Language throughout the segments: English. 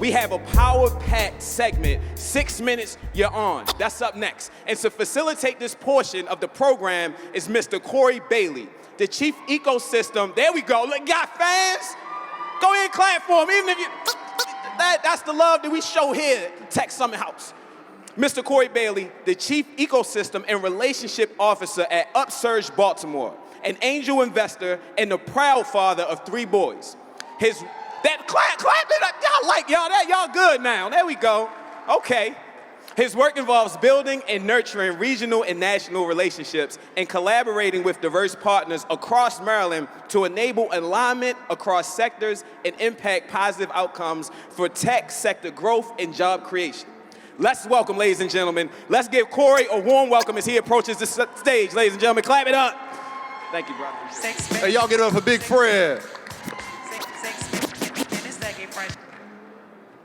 we have a power-packed segment, 6 minutes, you're on. That's up next. And to facilitate this portion of the program is Mr. Corey Bailey, the Chief Ecosystem. There we go. Look, got fans? Go ahead and clap for him, even if you, that's the love that we show here at Tech Summit House. Mr. Corey Bailey, the Chief Ecosystem and Relationship Officer at Upsurge Baltimore, an angel investor and the proud father of 3 boys. Clap it up, y'all good now. There we go. Okay. His work involves building and nurturing regional and national relationships and collaborating with diverse partners across Maryland to enable alignment across sectors and impact positive outcomes for tech sector growth and job creation. Let's welcome, ladies and gentlemen. Let's give Corey a warm welcome as he approaches the stage, ladies and gentlemen. Clap it up. Thank you, brother. Hey, y'all get up for Big Fred.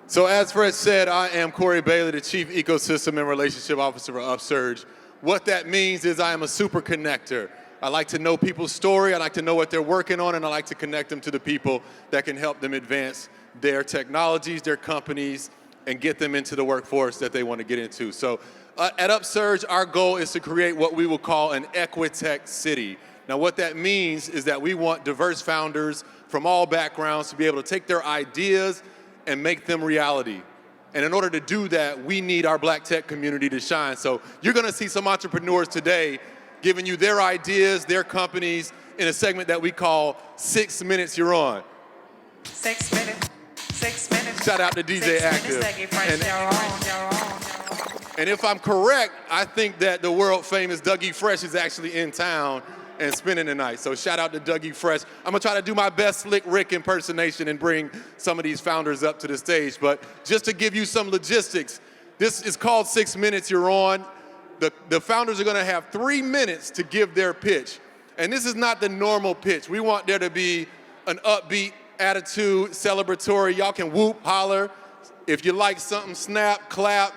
So as Fred said, I am Corey Bailey, the Chief Ecosystem and Relationship Officer for Upsurge. What that means is I am a super connector. I like to know people's story, I like to know what they're working on, and I like to connect them to the people that can help them advance their technologies, their companies, and get them into the workforce that they want to get into. So at Upsurge, our goal is to create what we will call an Equitech city. Now what that means is that we want diverse founders from all backgrounds to be able to take their ideas and make them reality. And in order to do that, we need our black tech community to shine. So you're gonna see some entrepreneurs today giving you their ideas, their companies, in a segment that we call 6 Minutes You're On. 6 minutes, 6 minutes. Shout out to DJ Active. And if I'm correct, I think that the world famous Dougie Fresh is actually in town and spending the night. So shout out to Dougie Fresh. I'm gonna try to do my best Slick Rick impersonation and bring some of these founders up to the stage. But just to give you some logistics, this is called 6 Minutes You're On. The founders are gonna have 3 minutes to give their pitch. And this is not the normal pitch. We want there to be an upbeat attitude, celebratory. Y'all can whoop, holler. If you like something, snap, clap,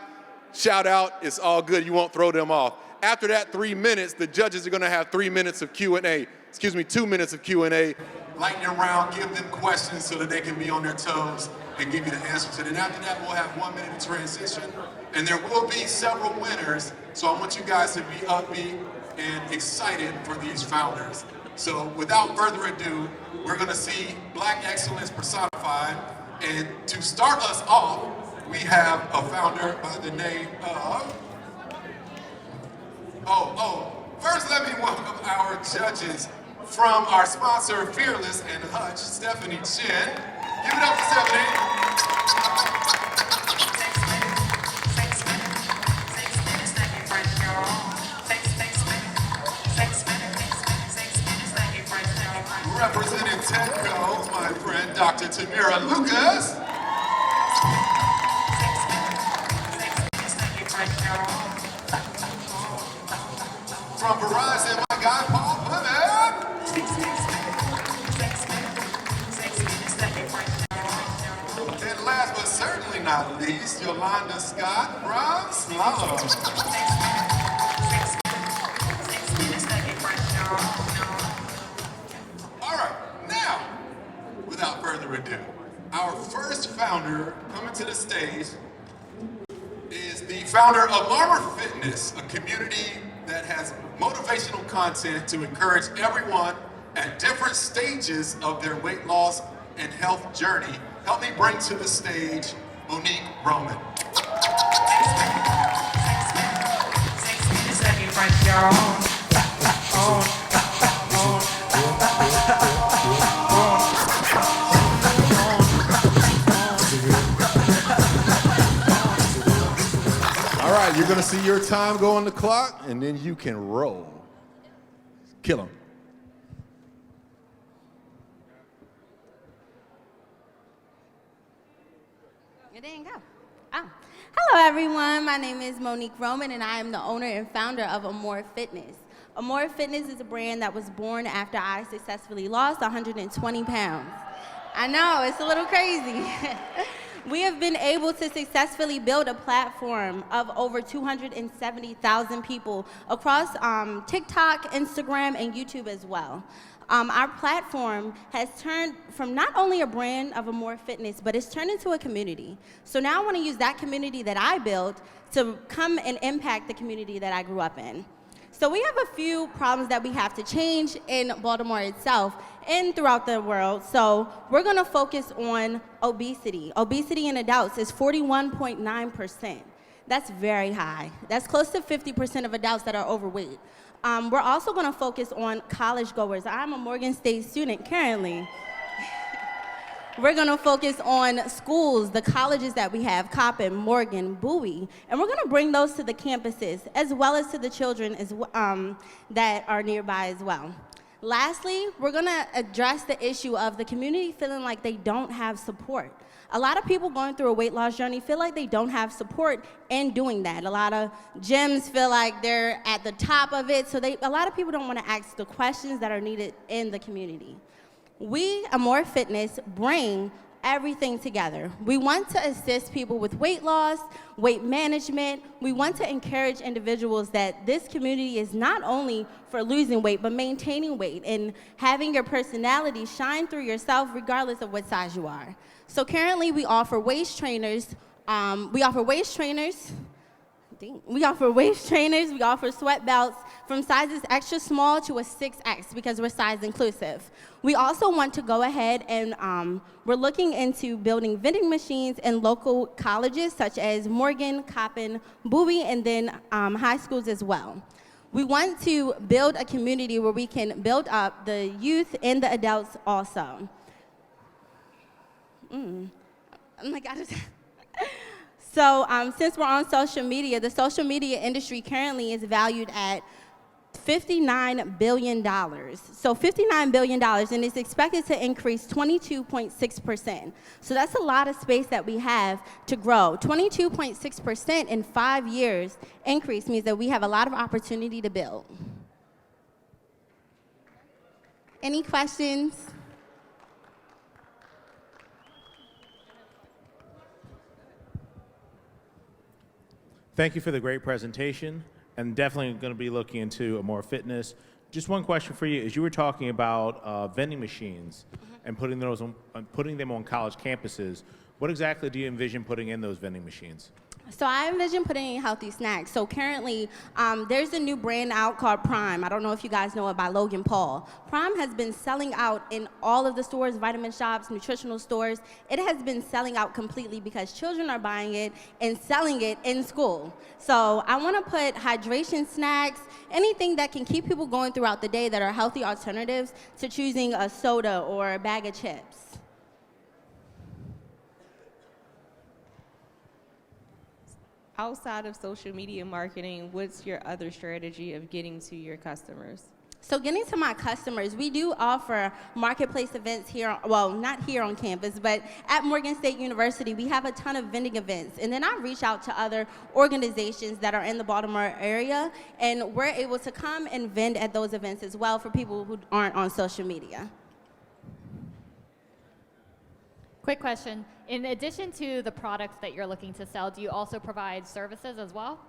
shout out, it's all good. You won't throw them off. After that 3 minutes, the judges are gonna have 3 minutes of Q&A. 2 minutes of Q&A. Lightning round, give them questions so that they can be on their toes and give you the answers. And then after that, we'll have 1 minute of transition. And there will be several winners, so I want you guys to be upbeat and excited for these founders. So without further ado, we're gonna see Black excellence personified. And to start us off, we have a founder by the name of, first let me welcome our judges from our sponsor, Fearless and Hutch, Stephanie Chin. Give it up for Stephanie. 6 minutes, thank you, Fred. You're on. 6 minutes, thank you, Fred. Representing TechCo, my friend, Dr. Tamira Lucas. 6 minutes, thank you, Fred. You're on. From Verizon, my guy, Paul Plymouth. 6 minutes, thank you, Fred. And last but certainly not least, Yolanda Scott from Slalom. 6 minutes, thank you, Fred. All right, now, without further ado, our first founder coming to the stage is the founder of Armor Fitness, a community that has motivational content to encourage everyone at different stages of their weight loss and health journey. Help me bring to the stage Monique Roman. 6 minutes, thank you, Fred. You're on. All right, you're gonna see your time go on the clock, and then you can roll. Kill him. It didn't go. Oh. Hello, everyone. My name is Monique Roman, and I am the owner and founder of Amore Fitness. Amore Fitness is a brand that was born after I successfully lost 120 pounds. I know, it's a little crazy. We have been able to successfully build a platform of over 270,000 people across TikTok, Instagram, and YouTube as well. Our platform has turned from not only a brand of Amore Fitness, but it's turned into a community. So now I want to use that community that I built to come and impact the community that I grew up in. So we have a few problems that we have to change in Baltimore itself and throughout the world. So we're going to focus on obesity. Obesity in adults is 41.9%. That's very high. That's close to 50% of adults that are overweight. We're also going to focus on college goers. I'm a Morgan State student currently. We're going to focus on schools, the colleges that we have, Coppin, Morgan, Bowie, and we're going to bring those to the campuses as well as to the children that are nearby as well. Lastly, we're going to address the issue of the community feeling like they don't have support. A lot of people going through a weight loss journey feel like they don't have support in doing that. A lot of gyms feel like they're at the top of it, so a lot of people don't want to ask the questions that are needed in the community. We, Amore Fitness, bring everything together. We want to assist people with weight loss, weight management. We want to encourage individuals that this community is not only for losing weight, but maintaining weight and having your personality shine through yourself regardless of what size you are. So currently we offer waist trainers. We offer sweat belts from sizes extra small to a 6X because we're size inclusive. We also want to go ahead and we're looking into building vending machines in local colleges such as Morgan, Coppin, Bowie, and then high schools as well. We want to build a community where we can build up the youth and the adults also. Oh my God. So since we're on social media, the social media industry currently is valued at $59 billion. So $59 billion, and it's expected to increase 22.6%. So that's a lot of space that we have to grow. 22.6% in 5 years increase means that we have a lot of opportunity to build. Any questions? Thank you for the great presentation, and definitely going to be looking into Amore Fitness. Just one question for you. As you were talking about vending machines and putting them on college campuses, what exactly do you envision putting in those vending machines? So I envision putting in healthy snacks. So currently, there's a new brand out called Prime. I don't know if you guys know it, by Logan Paul. Prime has been selling out in all of the stores, vitamin shops, nutritional stores. It has been selling out completely because children are buying it and selling it in school. So I want to put hydration snacks, anything that can keep people going throughout the day that are healthy alternatives to choosing a soda or a bag of chips. Outside of social media marketing, what's your other strategy of getting to your customers? So getting to my customers, we do offer marketplace events here, well, not here on campus, but at Morgan State University, we have a ton of vending events. And then I reach out to other organizations that are in the Baltimore area, and we're able to come and vend at those events as well for people who aren't on social media. Quick question. In addition to the products that you're looking to sell, do you also provide services as well?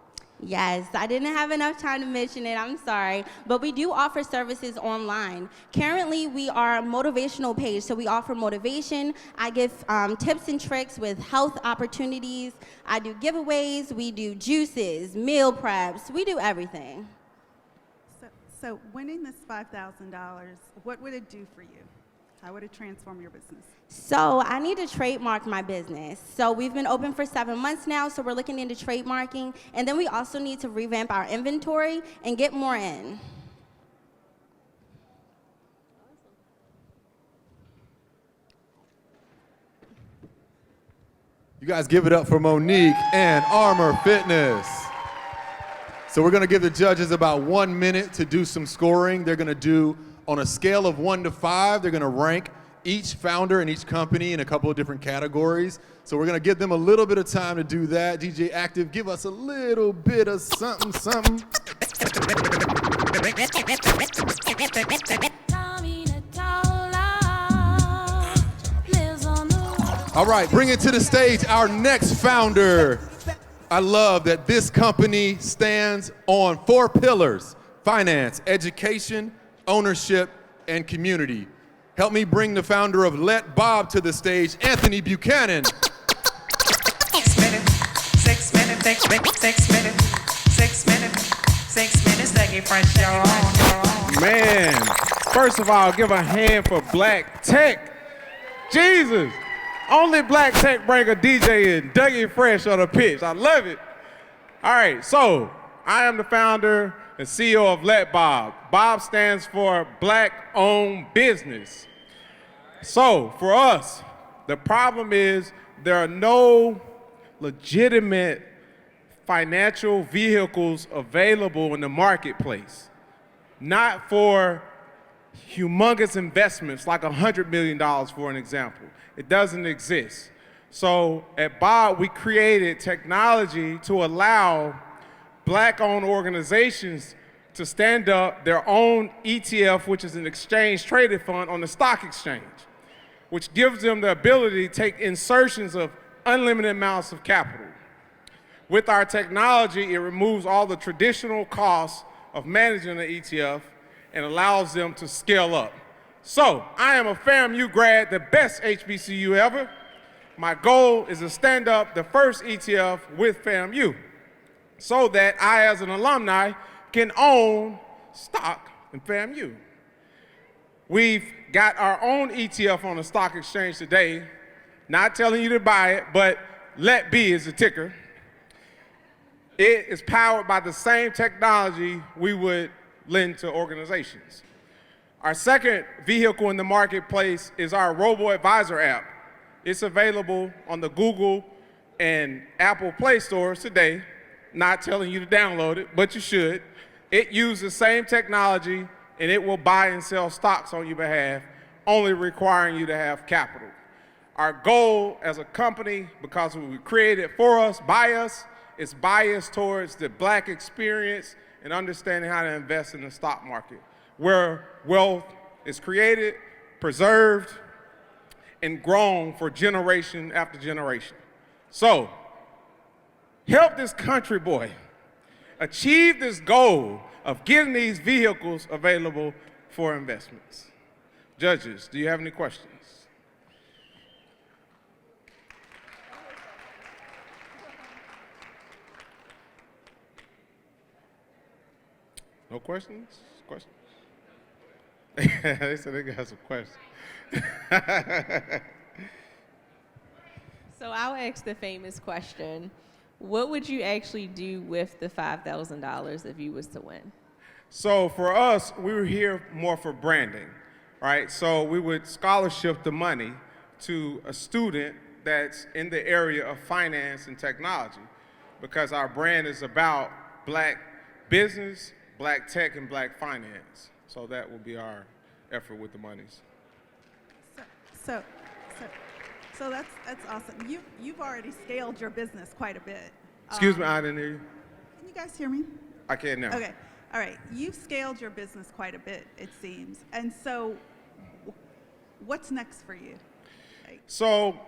Yes, I didn't have enough time to mention it, I'm sorry, but we do offer services online. Currently, we are a motivational page, so we offer motivation. I give tips and tricks with health opportunities. I do giveaways, we do juices, meal preps, we do everything. So winning this $5,000, what would it do for you? How would it transform your business? So I need to trademark my business. So we've been open for 7 months now, so we're looking into trademarking. And then we also need to revamp our inventory and get more in. You guys give it up for Monique and Armor Fitness. So we're gonna give the judges about 1 minute to do some scoring. They're gonna do, on a scale of 1 to 5, they're gonna rank each founder and each company in a couple of different categories. So we're gonna give them a little bit of time to do that. DJ Active, give us a little bit of something, something. All right, bring it to the stage our next founder. I love that this company stands on 4 pillars: finance, education, ownership, and community. Help me bring the founder of Let Bob to the stage, Anthony Buchanan. 6 minutes, 6 minutes, 6 minutes, 6 minutes, 6 minutes, 6 minutes to get fresh, y'all. Man, first of all, give a hand for Black Tech. Jesus, only Black Tech bring a DJ in, Dougie Fresh on the pitch. I love it. All right, so I am the founder and CEO of Let Bob. Bob stands for Black-Owned Business. So for us, the problem is there are no legitimate financial vehicles available in the marketplace. Not for humongous investments like $100 million, for an example. It doesn't exist. So at Bob, we created technology to allow Black-owned organizations to stand up their own ETF, which is an exchange-traded fund on the stock exchange, which gives them the ability to take insertions of unlimited amounts of capital. With our technology, it removes all the traditional costs of managing an ETF and allows them to scale up. So, I am a FAMU grad, the best HBCU ever. My goal is to stand up the first ETF with FAMU so that I, as an alumni, can own stock in FAMU. We've got our own ETF on the stock exchange today. Not telling you to buy it, but Let B is the ticker. It is powered by the same technology we would lend to organizations. Our second vehicle in the marketplace is our robo-advisor app. It's available on the Google and Apple Play stores today. Not telling you to download it, but you should. It uses the same technology, and it will buy and sell stocks on your behalf, only requiring you to have capital. Our goal as a company, because we created it for us, by us, is biased towards the Black experience and understanding how to invest in the stock market, where wealth is created, preserved, and grown for generation after generation. So, help this country boy achieve this goal of getting these vehicles available for investments. Judges, do you have any questions? No questions? Questions? They said they got some questions. So I'll ask the famous question. What would you actually do with the $5,000 if you was to win? So for us, we were here more for branding, right? So we would scholarship the money to a student that's in the area of finance and technology, because our brand is about Black business, Black tech, and Black finance. So that will be our effort with the monies. So that's awesome. You've already scaled your business quite a bit. Excuse me, I didn't hear you. Can you guys hear me? I can now. Okay. All right. You've scaled your business quite a bit, it seems. And so, what's next for you? So,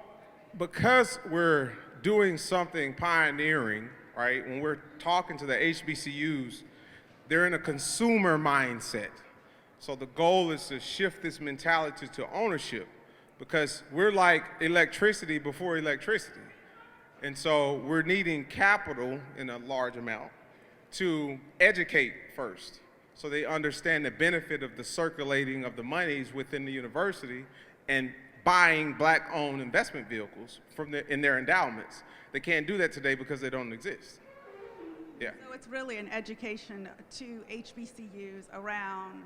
because we're doing something pioneering, right? When we're talking to the HBCUs, they're in a consumer mindset. So the goal is to shift this mentality to ownership, because we're like electricity before electricity. And so we're needing capital in a large amount to educate first, so they understand the benefit of the circulating of the monies within the university and buying Black-owned investment vehicles from in their endowments. They can't do that today because they don't exist. Yeah. So it's really an education to HBCUs around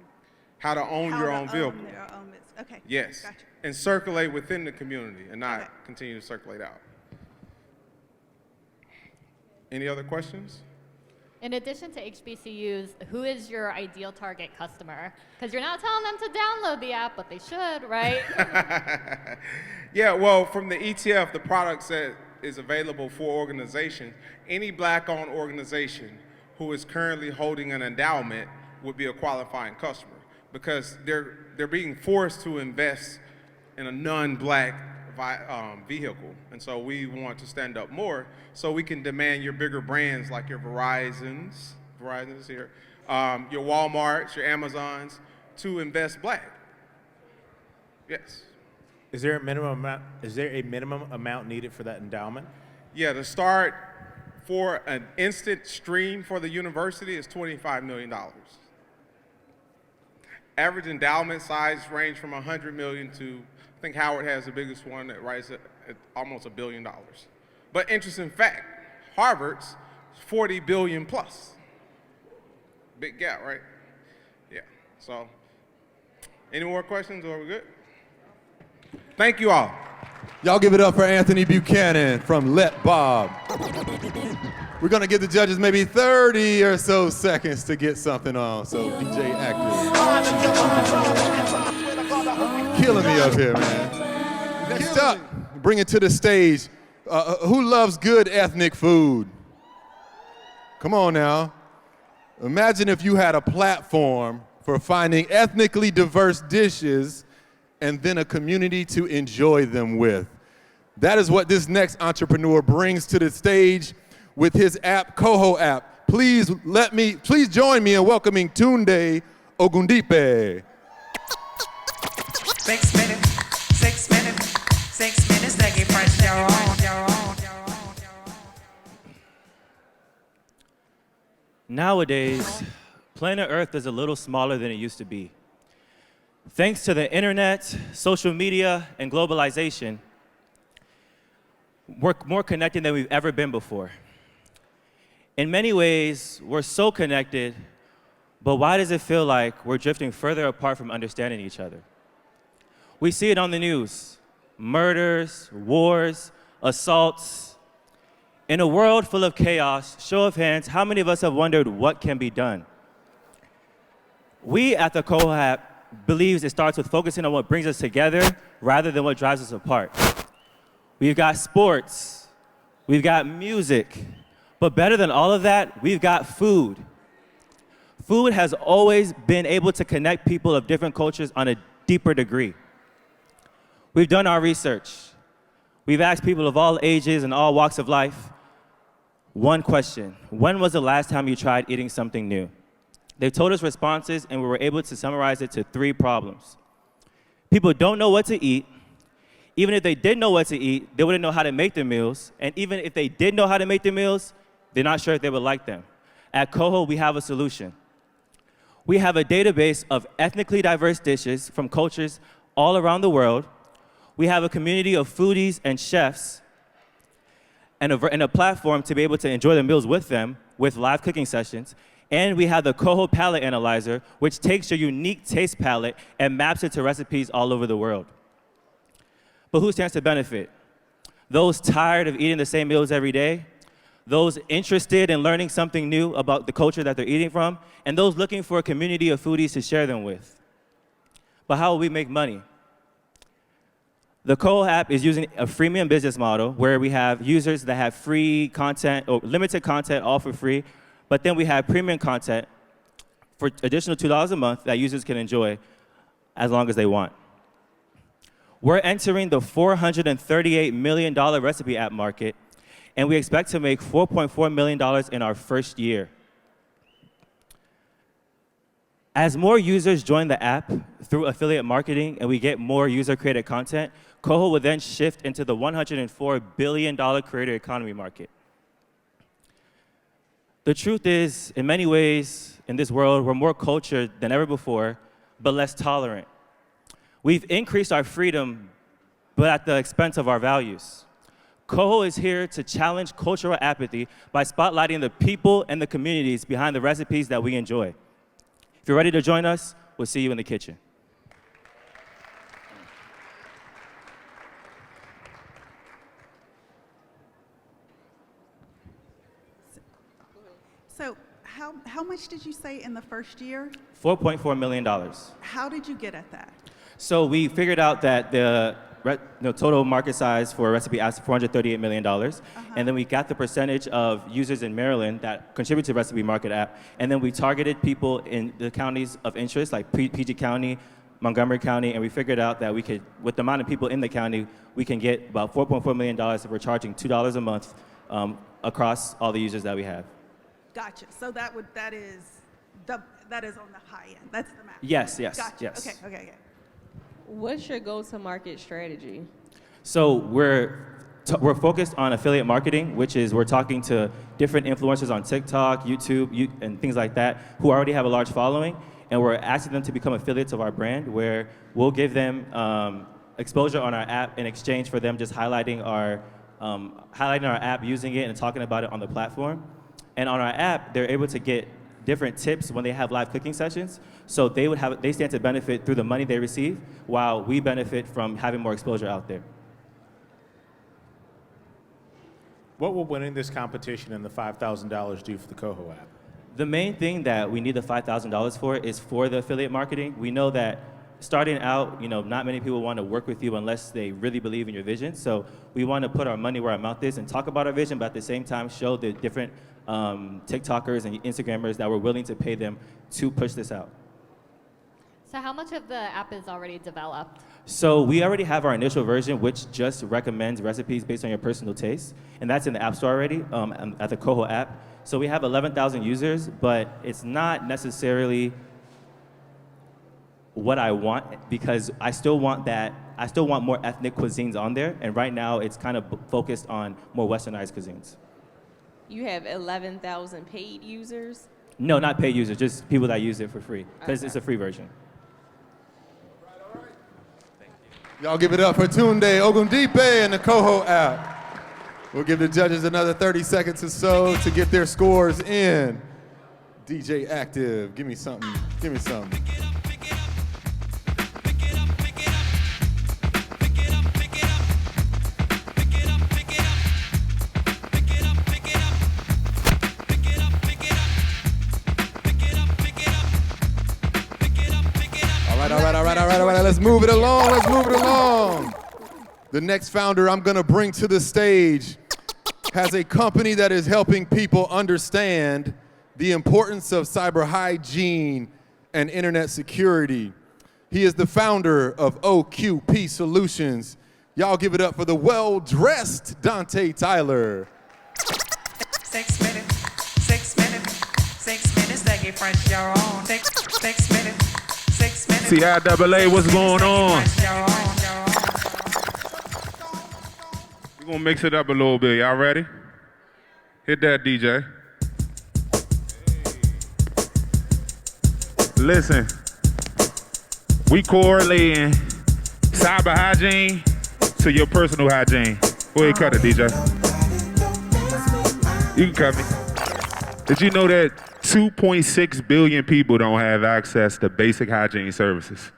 How to own your own vehicle. Their own business. Okay. Yes. Gotcha. And circulate within the community and not continue to circulate out. Any other questions? In addition to HBCUs, who is your ideal target customer? Because you're not telling them to download the app, but they should, right? Yeah, well, from the ETF, the products that is available for organizations, any Black-owned organization who is currently holding an endowment would be a qualifying customer, because they're being forced to invest in a non-Black vehicle. And so we want to stand up more so we can demand your bigger brands like your Verizon's here, your Walmarts, your Amazons, to invest black. Yes. Is there a minimum amount needed for that endowment? Yeah, to start for an instant stream for the university is $25 million. Average endowment size range from 100 million to, I think Howard has the biggest one that rises at almost $1 billion. But interesting fact, Harvard's 40 billion plus. Big gap, right? Yeah, so any more questions or are we good? Thank you all. Y'all give it up for Anthony Buchanan from Let Bob. We're gonna give the judges maybe 30 or so seconds to get something on, so DJ active. Killing me up here, man. Next up, bring it to the stage. Who loves good ethnic food? Come on now. Imagine if you had a platform for finding ethnically diverse dishes and then a community to enjoy them with. That is what this next entrepreneur brings to the stage with his app, Coho app. Please join me in welcoming Tunde Ogundipe. 6 minutes, 6 minutes, 6 minutes, they get fresh, you're on. Nowadays, planet Earth is a little smaller than it used to be. Thanks to the internet, social media, and globalization, we're more connected than we've ever been before. In many ways, we're so connected, but why does it feel like we're drifting further apart from understanding each other? We see it on the news: murders, wars, assaults. In a world full of chaos, show of hands, how many of us have wondered what can be done? We at the Coho app believes it starts with focusing on what brings us together rather than what drives us apart. We've got sports, we've got music, but better than all of that, we've got food. Food has always been able to connect people of different cultures on a deeper degree. We've done our research. We've asked people of all ages and all walks of life one question: when was the last time you tried eating something new? They've told us responses, and we were able to summarize it to 3 problems. People don't know what to eat. Even if they did know what to eat, they wouldn't know how to make their meals. And even if they did know how to make their meals, they're not sure if they would like them. At Coho, we have a solution. We have a database of ethnically diverse dishes from cultures all around the world. We have a community of foodies and chefs and a platform to be able to enjoy their meals with them with live cooking sessions. And we have the Coho Palette Analyzer, which takes your unique taste palette and maps it to recipes all over the world. But who stands to benefit? Those tired of eating the same meals every day, those interested in learning something new about the culture that they're eating from, and those looking for a community of foodies to share them with. But how will we make money? The Coho app is using a freemium business model where we have users that have free content or limited content all for free, but then we have premium content for additional $2 a month that users can enjoy as long as they want. We're entering the $438 million recipe app market, and we expect to make $4.4 million in our first year. As more users join the app through affiliate marketing and we get more user-created content, Coho will then shift into the $104 billion creator economy market. The truth is, in many ways, in this world, we're more cultured than ever before, but less tolerant. We've increased our freedom, but at the expense of our values. Coho is here to challenge cultural apathy by spotlighting the people and the communities behind the recipes that we enjoy. If you're ready to join us, we'll see you in the kitchen. So how much did you say in the first year? $4.4 million. How did you get at that? So we figured out that the total market size for a recipe apps is $438 million. And then we got the percentage of users in Maryland that contribute to Recipe Market app. And then we targeted people in the counties of interest, like PG County, Montgomery County, and we figured out that we could, with the amount of people in the county, we can get about $4.4 million if we're charging $2 a month across all the users that we have. Gotcha. So that is on the high end. That's the max. Yes, yes, Gotcha. yes. Okay. What's your go-to-market strategy? So we're focused on affiliate marketing, which is we're talking to different influencers on TikTok, YouTube, and things like that who already have a large following, and we're asking them to become affiliates of our brand, where we'll give them exposure on our app in exchange for them just highlighting our app, using it, and talking about it on the platform. And on our app, they're able to get different tips when they have live cooking sessions. So they stand to benefit through the money they receive, while we benefit from having more exposure out there. What will winning this competition and the $5,000 do for the Coho app? The main thing that we need the $5,000 for is for the affiliate marketing. We know that starting out, not many people want to work with you unless they really believe in your vision. So we want to put our money where our mouth is and talk about our vision, but at the same time show the different TikTokers and Instagrammers that we're willing to pay them to push this out. So how much of the app is already developed? So we already have our initial version, which just recommends recipes based on your personal taste, and that's in the App Store already, at the Coho app. So we have 11,000 users, but it's not necessarily what I want, because I still want more ethnic cuisines on there, and right now it's kind of focused on more westernized cuisines. You have 11,000 paid users? No, not paid users, just people that use it for free, because it's a free version. Y'all give it up for Tunde Ogundipe and the Coho app. We'll give the judges another 30 seconds or so to get their scores in. DJ Active, give me something. All right, let's move it along. The next founder I'm gonna bring to the stage has a company that is helping people understand the importance of cyber hygiene and internet security. He is the founder of OQP Solutions. Y'all give it up for the well-dressed Dante Tyler. 6 minutes, 6 minutes, 6 minutes, they get fresh, you're on. 6 minutes, 6 minutes. CIAA, what's going on? We're gonna mix it up a little bit. Y'all ready? Hit that, DJ. Listen, we correlating cyber hygiene to your personal hygiene. Go ahead, cut it, DJ. You can cut me. Did you know that 2.6 billion people don't have access to basic hygiene services?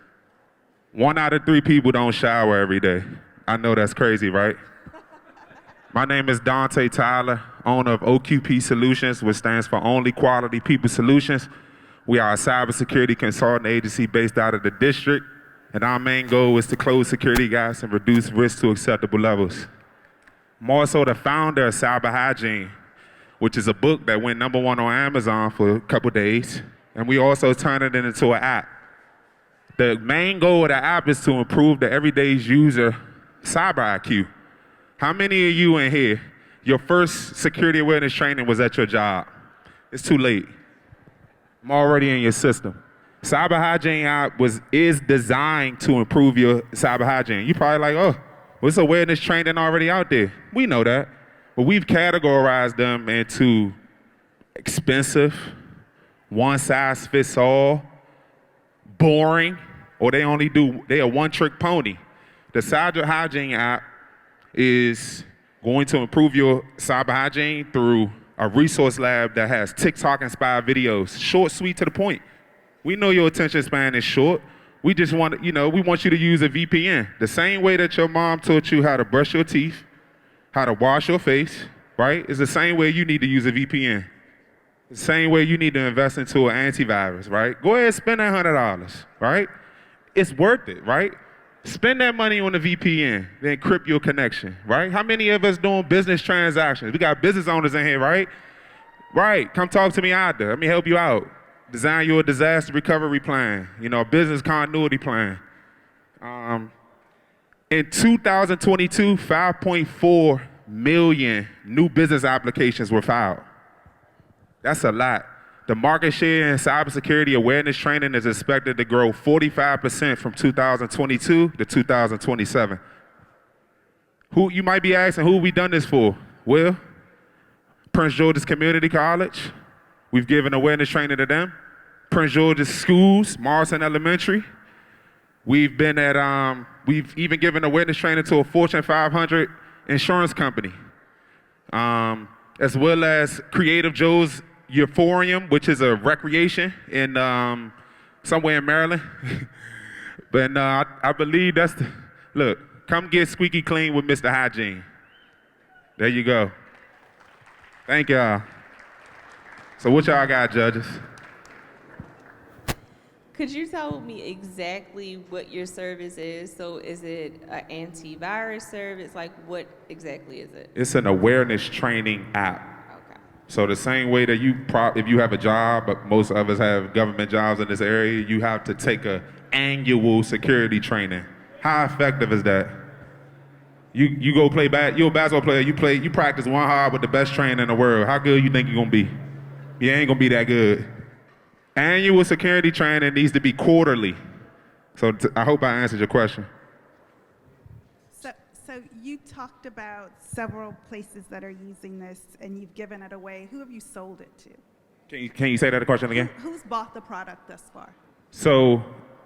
1 out of 3 people don't shower every day. I know that's crazy, right? My name is Dante Tyler, owner of OQP Solutions, which stands for Only Quality People Solutions. We are a cybersecurity consulting agency based out of the district, and our main goal is to close security gaps and reduce risk to acceptable levels. I'm also the founder of Cyber Hygiene, which is a book that went #1 on Amazon for a couple days, and we also turned it into an app. The main goal of the app is to improve the everyday user cyber IQ. How many of you in here, your first security awareness training was at your job? It's too late. I'm already in your system. Cyber Hygiene app is designed to improve your cyber hygiene. You probably like, oh, what's awareness training already out there? We know that. But we've categorized them into expensive, one-size-fits-all, boring, or they a one-trick pony. The Cyber Hygiene app is going to improve your cyber hygiene through a resource lab that has TikTok-inspired videos, short, sweet, to the point. We know your attention span is short. We just want, we want you to use a VPN. The same way that your mom taught you how to brush your teeth, how to wash your face, right? It's the same way you need to use a VPN. The same way you need to invest into an antivirus, right? Go ahead and spend that $100, right? It's worth it, right? Spend that money on a VPN, then encrypt your connection, right? How many of us doing business transactions? We got business owners in here, right? Right, come talk to me out there. Let me help you out. design your disaster recovery plan, a business continuity plan. In 2022, 5.4 million new business applications were filed. That's a lot. The market share in cybersecurity awareness training is expected to grow 45% from 2022 to 2027. You might be asking, who we done this for? Well, Prince George's Community College, we've given awareness training to them. Prince George's Schools, Morrison Elementary. We've even given awareness training to a Fortune 500 insurance company, as well as Creative Joe's Euphorium, which is a recreation in somewhere in Maryland. But I believe look, come get squeaky clean with Mr. Hygiene. There you go. Thank y'all. So what y'all got, judges? Could you tell me exactly what your service is? So is it an antivirus service? Like, what exactly is it? It's an awareness training app. Okay. So the same way that if you have a job, but most of us have government jobs in this area, you have to take an annual security training. How effective is that? You go play you're a basketball player, you practice one hard with the best trainer in the world. How good you think you're gonna be? You ain't gonna be that good. Annual security training needs to be quarterly. So I hope I answered your question. So you talked about several places that are using this, and you've given it away. Who have you sold it to? Can you say that question again? Who's bought the product thus far? So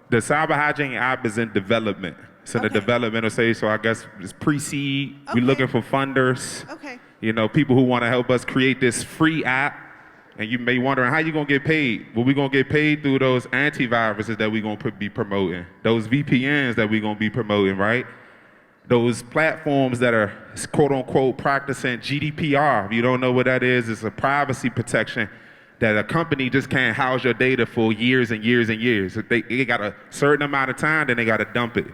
the cyber hygiene app is in development. It's in the developmental stage, so I guess it's pre-seed. Okay. We're looking for funders. Okay. People who want to help us create this free app. And you may be wondering, how you gonna get paid? Well, we're gonna get paid through those antiviruses that we're gonna be promoting, those VPNs that we're gonna be promoting, right? Those platforms that are quote unquote practicing GDPR. If you don't know what that is, it's a privacy protection that a company just can't house your data for years and years and years. If they got a certain amount of time, then they gotta dump it.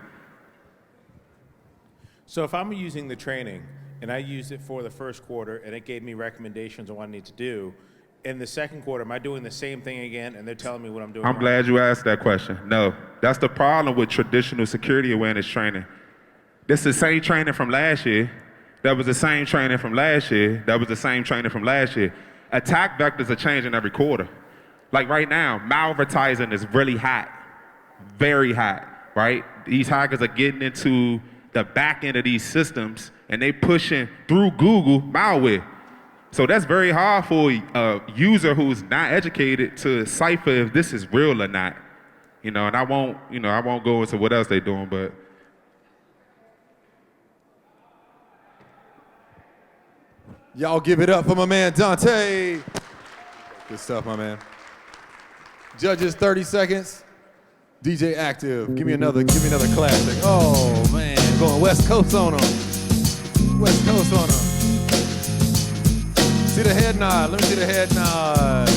So if I'm using the training and I used it for the first quarter and it gave me recommendations on what I need to do, in the second quarter, am I doing the same thing again and they're telling me what I'm doing I'm wrong? glad you asked that question. No, that's the problem with traditional security awareness training. This is the same training from last year. That was the same training from last year. That was the same training from last year. Attack vectors are changing every quarter. Like right now, malvertising is really hot, very hot, right? These hackers are getting into the back end of these systems and they pushing through Google malware. So that's very hard for a user who's not educated to decipher if this is real or not. And I won't go into what else they're doing, but. Y'all give it up for my man Dante. Good stuff, my man. Judges, 30 seconds. DJ Active, give me another classic. Oh man, going West Coast on them. West Coast on them. See the head nod. Let me see the head nod.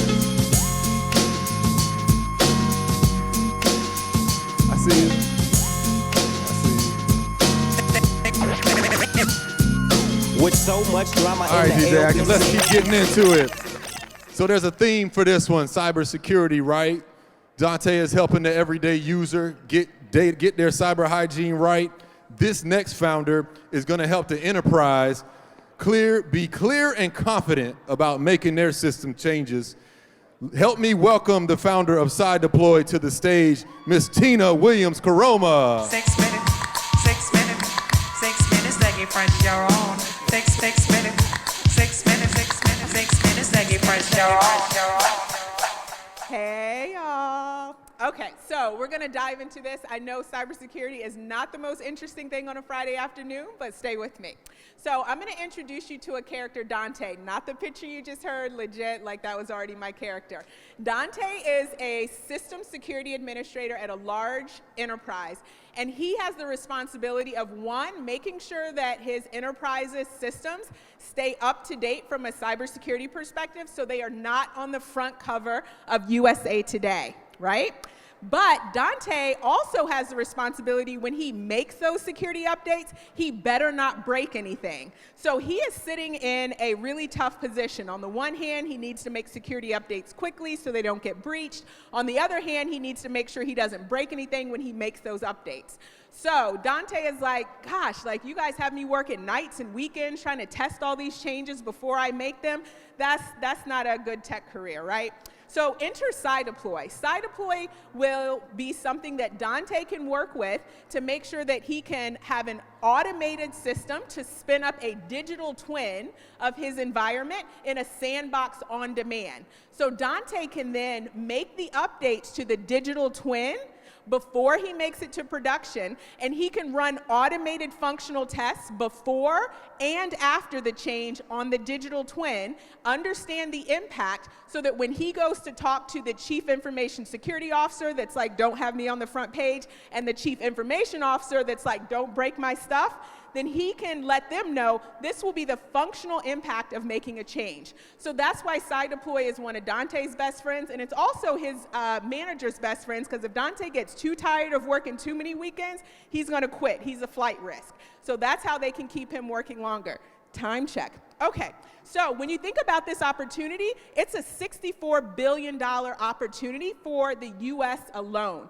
I see you. With so much drama All right, in the DJ air, Active, let's keep getting into it. So there's a theme for this one, cybersecurity, right? Dante is helping the everyday user get their cyber hygiene right. This next founder is going to help the enterprise be clear and confident about making their system changes. Help me welcome the founder of Side Deployed to the stage, Miss Tina Williams-Caroma. 6 minutes, 6 minutes, 6 minutes, they get fresh, you're on. 6 minutes, 6 minutes, 6 minutes, 6 minutes, they get fresh, you're on. Hey, y'all. Okay, so we're going to dive into this. I know cybersecurity is not the most interesting thing on a Friday afternoon, but stay with me. So I'm going to introduce you to a character, Dante, not the picture you just heard, legit, like that was already my character. Dante is a system security administrator at a large enterprise, and he has the responsibility of, one, making sure that his enterprise's systems stay up to date from a cybersecurity perspective so they are not on the front cover of USA Today, right? But Dante also has the responsibility when he makes those security updates, he better not break anything. So he is sitting in a really tough position. On the one hand, he needs to make security updates quickly so they don't get breached. On the other hand, he needs to make sure he doesn't break anything when he makes those updates. So Dante is like, gosh, like you guys have me working nights and weekends trying to test all these changes before I make them. That's not a good tech career, right? So enter CIAA. CIAA will be something that Dante can work with to make sure that he can have an automated system to spin up a digital twin of his environment in a sandbox on demand. So Dante can then make the updates to the digital twin before he makes it to production, and he can run automated functional tests before and after the change on the digital twin, understand the impact so that when he goes to talk to the chief information security officer that's like, don't have me on the front page, and the chief information officer that's like, don't break my stuff, then he can let them know this will be the functional impact of making a change. So that's why CIAA is one of Dante's best friends, and it's also his manager's best friends, because if Dante gets too tired of working too many weekends, he's gonna quit. He's a flight risk. So that's how they can keep him working longer. Time check. Okay, so when you think about this opportunity, it's a $64 billion opportunity for the US alone.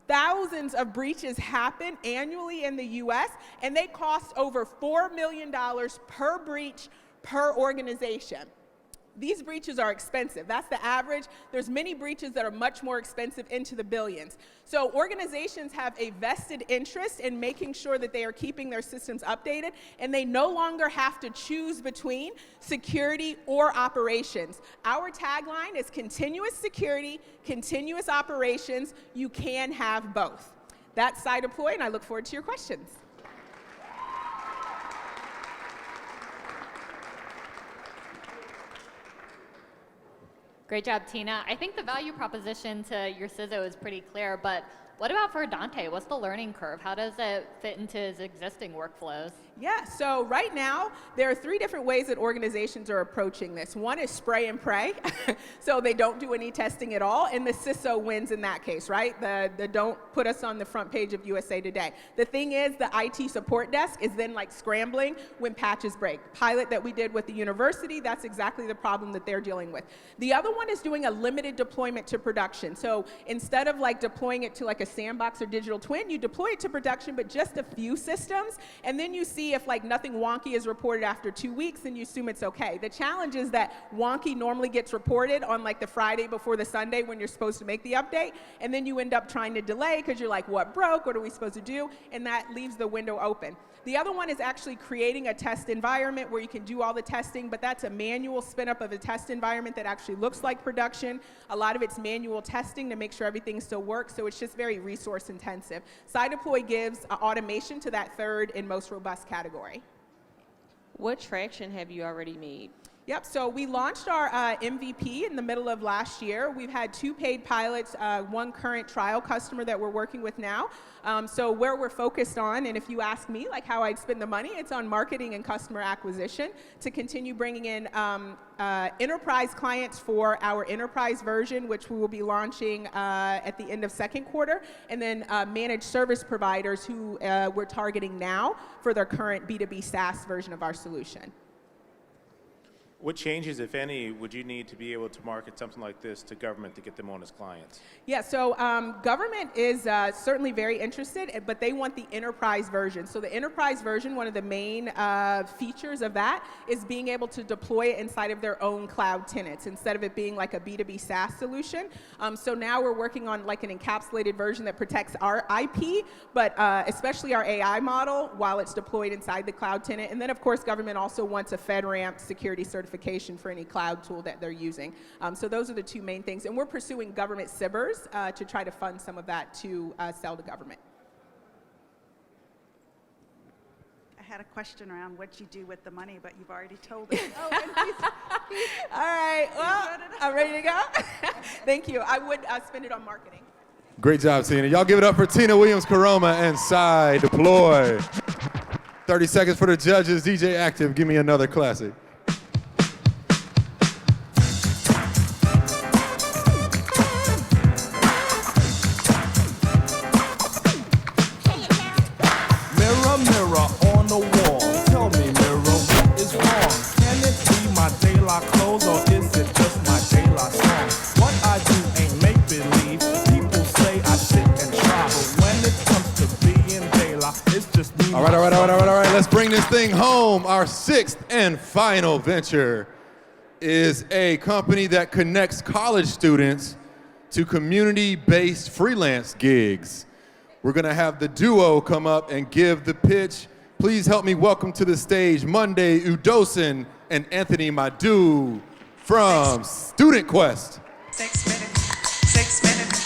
Thousands of breaches happen annually in the US, and they cost over $4 million per breach per organization. These breaches are expensive. That's the average. There's many breaches that are much more expensive, into the billions. So organizations have a vested interest in making sure that they are keeping their systems updated, and they no longer have to choose between security or operations. Our tagline is continuous security, continuous operations. You can have both. That's CIAA, and I look forward to your questions. Great job, Tina. I think the value proposition to your CISO is pretty clear, but what about for Dante? What's the learning curve? How does it fit into his existing workflows? Yeah, so right now, there are 3 different ways that organizations are approaching this. One is spray and pray, so they don't do any testing at all, and the CISO wins in that case, right? The don't put us on the front page of USA Today. The thing is, the IT support desk is then like scrambling when patches break. Pilot that we did with the university, that's exactly the problem that they're dealing with. The other one is doing a limited deployment to production. So instead of like deploying it to like a sandbox or digital twin, you deploy it to production, but just a few systems, and then you see if like nothing wonky is reported after 2 weeks, then you assume it's okay. The challenge is that wonky normally gets reported on like the Friday before the Sunday when you're supposed to make the update, and then you end up trying to delay because you're like, what broke? What are we supposed to do? And that leaves the window open. The other one is actually creating a test environment where you can do all the testing, but that's a manual spin up of a test environment that actually looks like production. A lot of it's manual testing to make sure everything still works, so it's just very resource intensive. CIAA gives automation to that third and most robust category. What traction have you already made? Yep, so we launched our MVP in the middle of last year. We've had 2 paid pilots, 1 current trial customer that we're working with now. So where we're focused on, and if you ask me like how I'd spend the money, it's on marketing and customer acquisition to continue bringing in enterprise clients for our enterprise version, which we will be launching at the end of second quarter, and then managed service providers who we're targeting now for their current B2B SaaS version of our solution. What changes, if any, would you need to be able to market something like this to government to get them on as clients? Yeah, so government is certainly very interested, but they want the enterprise version. So the enterprise version, one of the main features of that is being able to deploy it inside of their own cloud tenants instead of it being like a B2B SaaS solution. So now we're working on like an encapsulated version that protects our IP, but especially our AI model while it's deployed inside the cloud tenant. And then of course, government also wants a FedRAMP security certification for any cloud tool that they're using. So those are the 2 main things. And we're pursuing government CIBRs to try to fund some of that to sell to government. I had a question around what you do with the money, but you've already told us. All right, well, I'm ready to go. Thank you. I would spend it on marketing. Great job, Tina. Y'all give it up for Tina Williams-Caroma and CIAA. 30 seconds for the judges. DJ Active, give me another classic. All right. Let's bring this thing home. Our sixth and final venture is a company that connects college students to community-based freelance gigs. We're gonna have the duo come up and give the pitch. Please help me welcome to the stage Monday Udosin and Anthony Madu from Student Quest. 6 minutes, 6 minutes,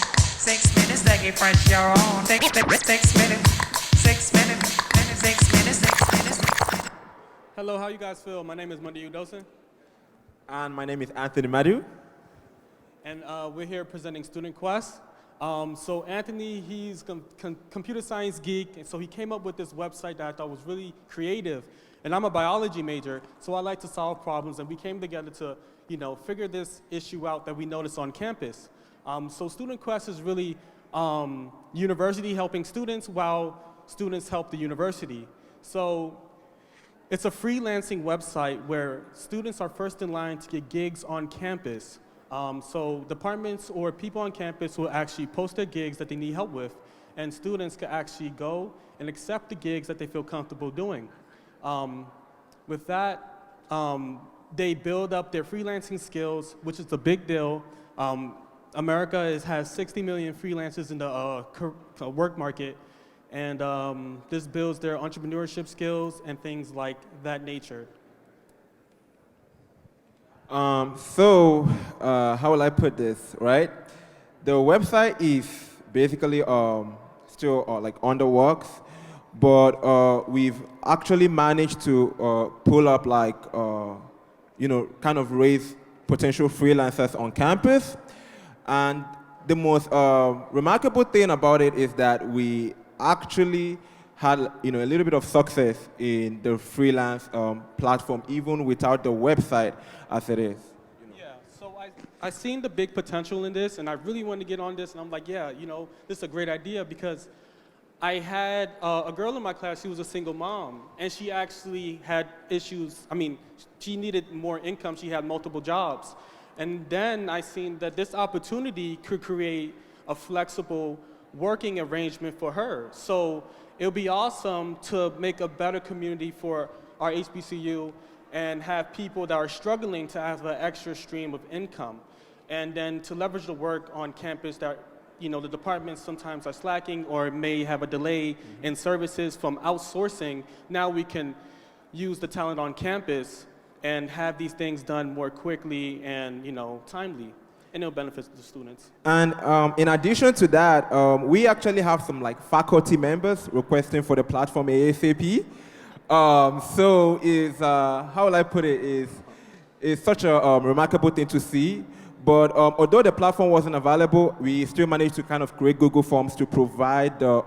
6 minutes, Dougie Fresh, you're on. 6 minutes, 6 minutes, 6 minutes, 6 minutes, 6 minutes. Hello, how you guys feel? My name is Monday Udosin, And my name is Anthony Madu. and we're here presenting Student Quest. So Anthony, he's computer science geek, and so he came up with this website that I thought was really creative. And I'm a biology major, so I like to solve problems, and we came together to, figure this issue out that we noticed on campus. So Student Quest is really university helping students while students help the university. So it's a freelancing website where students are first in line to get gigs on campus. So departments or people on campus will actually post their gigs that they need help with, and students can actually go and accept the gigs that they feel comfortable doing. With that, they build up their freelancing skills, which is a big deal. America has 60 million freelancers in the work market, and this builds their entrepreneurship skills and things like that nature. How will I put this, right? The website is basically still like on the works, but we've actually managed to pull up kind of raise potential freelancers on campus. And the most remarkable thing about it is that we actually had a little bit of success in the freelance platform, even without the website as it is. Yeah, so I seen the big potential in this, and I really wanted to get on this, and I'm like, yeah, this is a great idea, because I had a girl in my class. She was a single mom, and she actually had issues. I mean, she needed more income. She had multiple jobs. And then I seen that this opportunity could create a flexible working arrangement for her. So it would be awesome to make a better community for our HBCU and have people that are struggling to have an extra stream of income. And then to leverage the work on campus that, the departments sometimes are slacking or may have a delay in services from outsourcing. Now we can use the talent on campus and have these things done more quickly and, timely. And it'll benefit the students. And in addition to that, we actually have some faculty members requesting for the platform ASAP. So how will I put it, is such a remarkable thing to see. But although the platform wasn't available, we still managed to kind of create Google Forms to provide the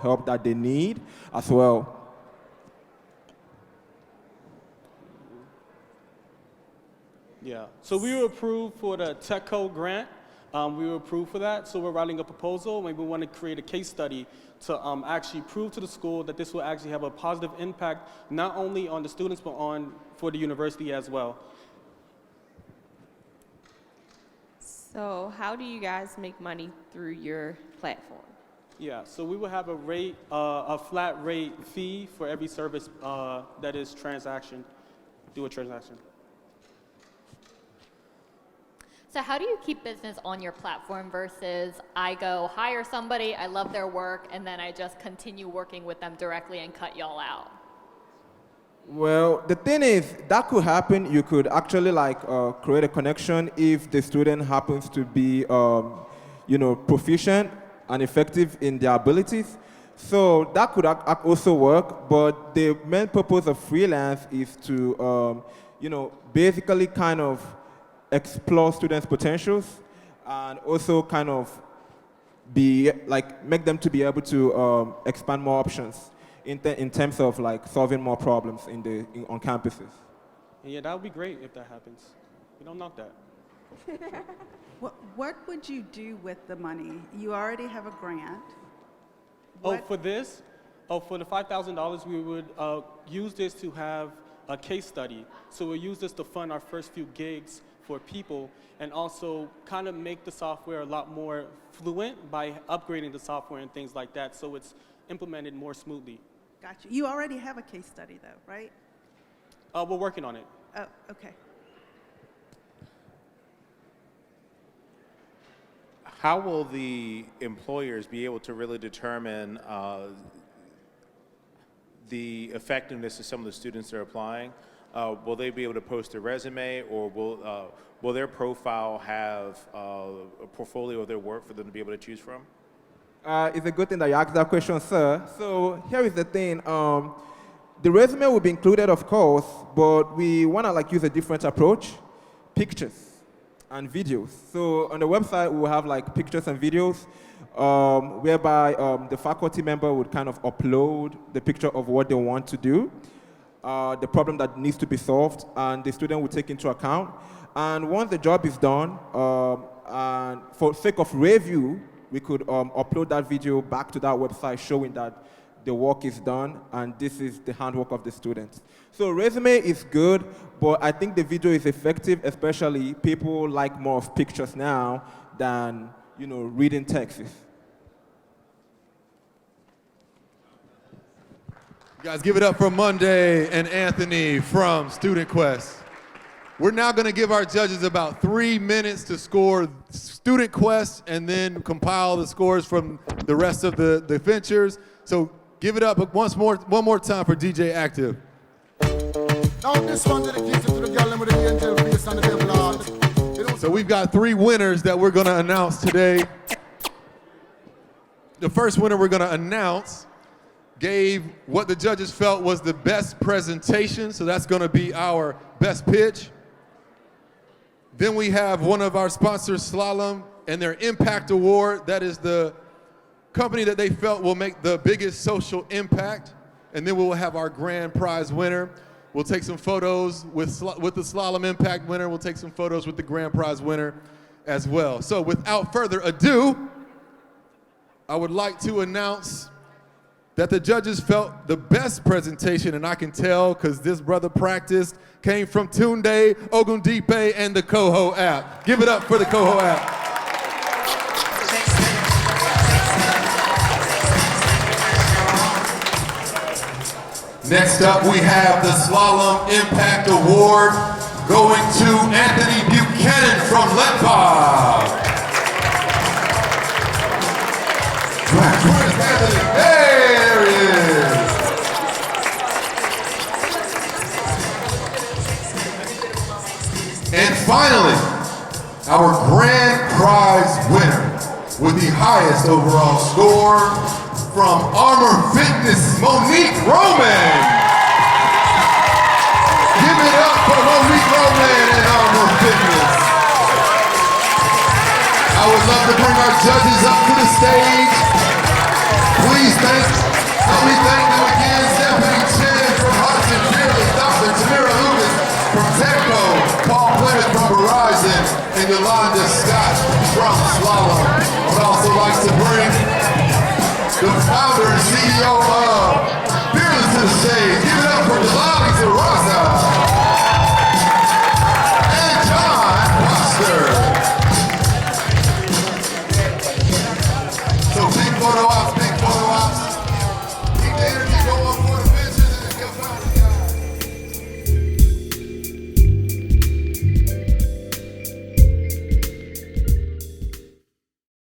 help that they need as well. Yeah, so we were approved for the TechCo grant. We were approved for that, so we're writing a proposal, and we want to create a case study to actually prove to the school that this will actually have a positive impact, not only on the students, but for the university as well. So how do you guys make money through your platform? Yeah, so we will have a flat rate fee for every service that is do a transaction. So how do you keep business on your platform versus I go hire somebody, I love their work, and then I just continue working with them directly and cut y'all out? Well, the thing is, that could happen. You could actually create a connection if the student happens to be, proficient and effective in their abilities. So that could also work, but the main purpose of freelance is to, basically kind of explore students' potentials and also kind of make them to be able to expand more options in terms of solving more problems on campuses. Yeah, that would be great if that happens. We don't knock that. What would you do with the money? You already have a grant. For this? For the $5,000, we would use this to have a case study. So we'll use this to fund our first few gigs for people, and also kind of make the software a lot more fluent by upgrading the software and things like that, so it's implemented more smoothly. Got you. You already have a case study, though, right? We're working on it. Oh, okay. How will the employers be able to really determine the effectiveness of some of the students they're applying? Will they be able to post a resume, or will their profile have a portfolio of their work for them to be able to choose from? It's a good thing that you asked that question, sir. So here is the thing. The resume will be included, of course, but we want to use a different approach, pictures and videos. So on the website, we will have pictures and videos, whereby the faculty member would kind of upload the picture of what they want to do, the problem that needs to be solved, and the student will take into account. And once the job is done, and for sake of review, we could upload that video back to that website showing that the work is done and this is the handwork of the students. So resume is good, but I think the video is effective, especially people like more of pictures now than reading texts. You guys give it up for Monday and Anthony from Student Quest. We're now going to give our judges about 3 minutes to score Student Quest and then compile the scores from the rest of the ventures. So give it up one more time for DJ Active. Now this one dedicated to the girl with the angel face and the devil. So we've got 3 winners that we're going to announce today. The first winner we're going to announce gave what the judges felt was the best presentation, so that's going to be our best pitch. Then we have one of our sponsors, Slalom, and their Impact Award. That is the company that they felt will make the biggest social impact. And then we will have our grand prize winner. We'll take some photos with the Slalom Impact winner. We'll take some photos with the grand prize winner as well. So without further ado, I would like to announce that the judges felt the best presentation, and I can tell because this brother practiced, came from Tunde, Ogundipe, and the Coho app. Give it up for the Coho app. Next up, we have the Slalom Impact Award going to Anthony Buchanan from Letpog. Where's Anthony? There he is. And finally, our grand prize winner with the highest overall score from Armor Fitness, Monique Roman. Give it up for Monique Roman and Armor Fitness. I would love to bring our judges up to the stage. Please help me thank them again. Stephanie Chen from Hudson Fearless, Dr. Tamara Lucas from Tecco, Paul Plymouth from Verizon, and Yolanda Scott from Slalom. I would also like to bring the founder and CEO of Fearless to the stage. Give it up for Delali Zara.